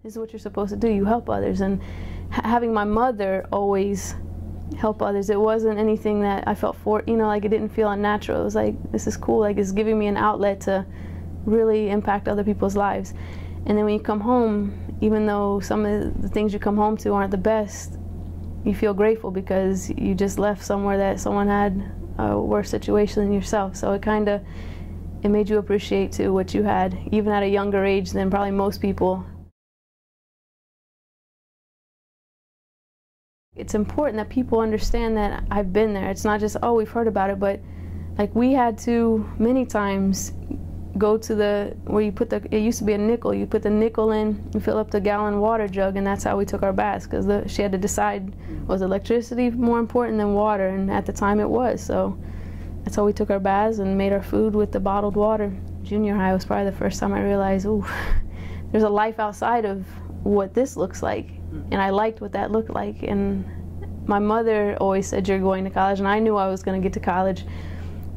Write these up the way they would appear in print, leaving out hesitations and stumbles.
This is what you're supposed to do. You help others. And having my mother always help others, it wasn't anything that I felt for, you know, like it didn't feel unnatural. It was like, this is cool. Like, it's giving me an outlet to really impact other people's lives. And then when you come home, even though some of the things you come home to aren't the best, you feel grateful because you just left somewhere that someone had a worse situation than yourself. So it made you appreciate too what you had, even at a younger age than probably most people. It's important that people understand that I've been there. It's not just, oh, we've heard about it, but like we had to many times go to where you put it used to be a nickel, you put the nickel in, you fill up the gallon water jug, and that's how we took our baths, because she had to decide, was electricity more important than water? And at the time it was, so that's how we took our baths and made our food with the bottled water. Junior high was probably the first time I realized, ooh, there's a life outside of what this looks like, and I liked what that looked like. And my mother always said, you're going to college, and I knew I was going to get to college,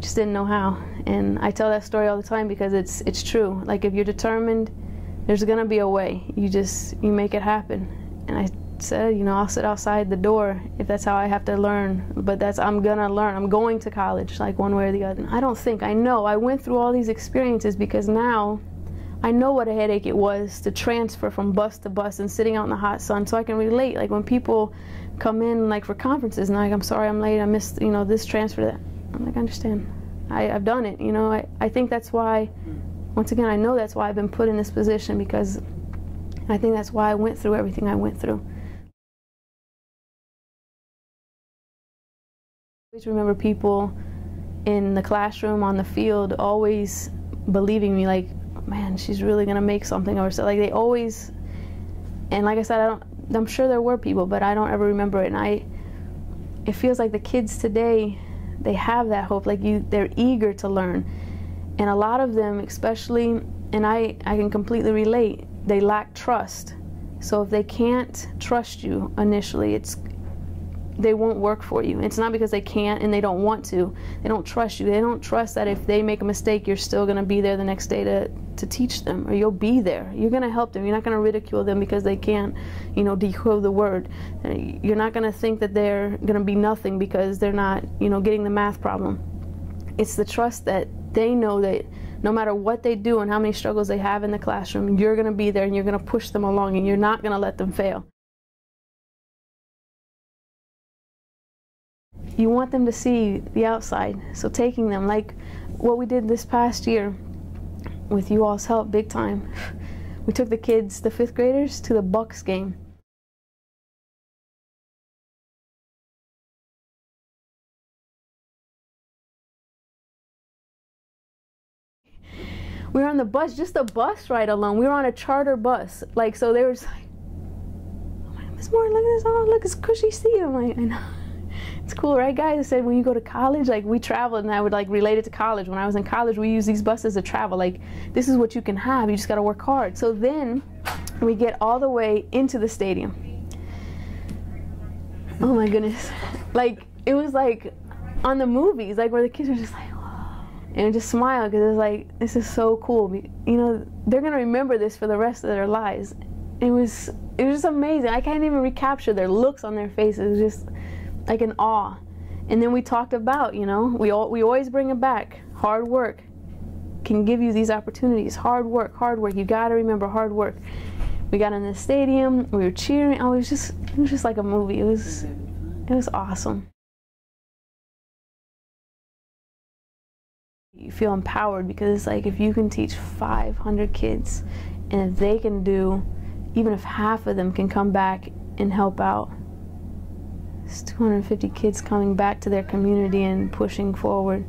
just didn't know how. And I tell that story all the time because it's true. Like, if you're determined, there's gonna be a way. You make it happen. And I said, you know, I'll sit outside the door if that's how I have to learn, but I'm gonna learn. I'm going to college, like one way or the other. I know I went through all these experiences because now I know what a headache it was to transfer from bus to bus and sitting out in the hot sun, so I can relate. Like when people come in like for conferences and like, I'm sorry I'm late, I missed, you know, this transfer, that. I'm like, I understand. I've done it, you know. I think that's why, once again, I know that's why I've been put in this position, because I think that's why I went through everything I went through. I always remember people in the classroom, on the field, always believing me, like, man, she's really gonna make something of herself. Like, they always, and like I said, I'm sure there were people, but I don't ever remember it. And it feels like the kids today, they have that hope, like they're eager to learn. And a lot of them, especially, and I can completely relate, they lack trust. So if they can't trust you initially, they won't work for you. It's not because they can't and they don't want to. They don't trust you. They don't trust that if they make a mistake, you're still gonna be there the next day to teach them, or you'll be there. You're gonna help them. You're not gonna ridicule them because they can't, you know, decode the word. You're not gonna think that they're gonna be nothing because they're not, you know, getting the math problem. It's the trust that they know that no matter what they do and how many struggles they have in the classroom, you're gonna be there and you're gonna push them along and you're not gonna let them fail. You want them to see the outside, so taking them, like what we did this past year with you all's help, big time. We took the kids, the 5th graders, to the Bucks game. We were on the bus, just the bus ride alone. We were on a charter bus. Like, so there was like, oh my, Miss Moore, look at this, oh look, it's cushy seat. I'm like, I know. It's cool, right, guys? I said, when you go to college, like, we traveled, and I would like relate it to college. When I was in college, we used these buses to travel. Like, this is what you can have. You just got to work hard. So then we get all the way into the stadium. Oh my goodness! Like, it was like on the movies, like where the kids were just like, whoa, and just smile because it was like, this is so cool. You know, they're gonna remember this for the rest of their lives. It was just amazing. I can't even recapture their looks on their faces. It was just like an awe. And then we talked about, you know, we always bring it back. Hard work can give you these opportunities. Hard work, hard work. You got to remember hard work. We got in the stadium, we were cheering. Oh, it was just like a movie. It was awesome. You feel empowered because it's like, if you can teach 500 kids, and if they can do, even if half of them can come back and help out, it's 250 kids coming back to their community and pushing forward.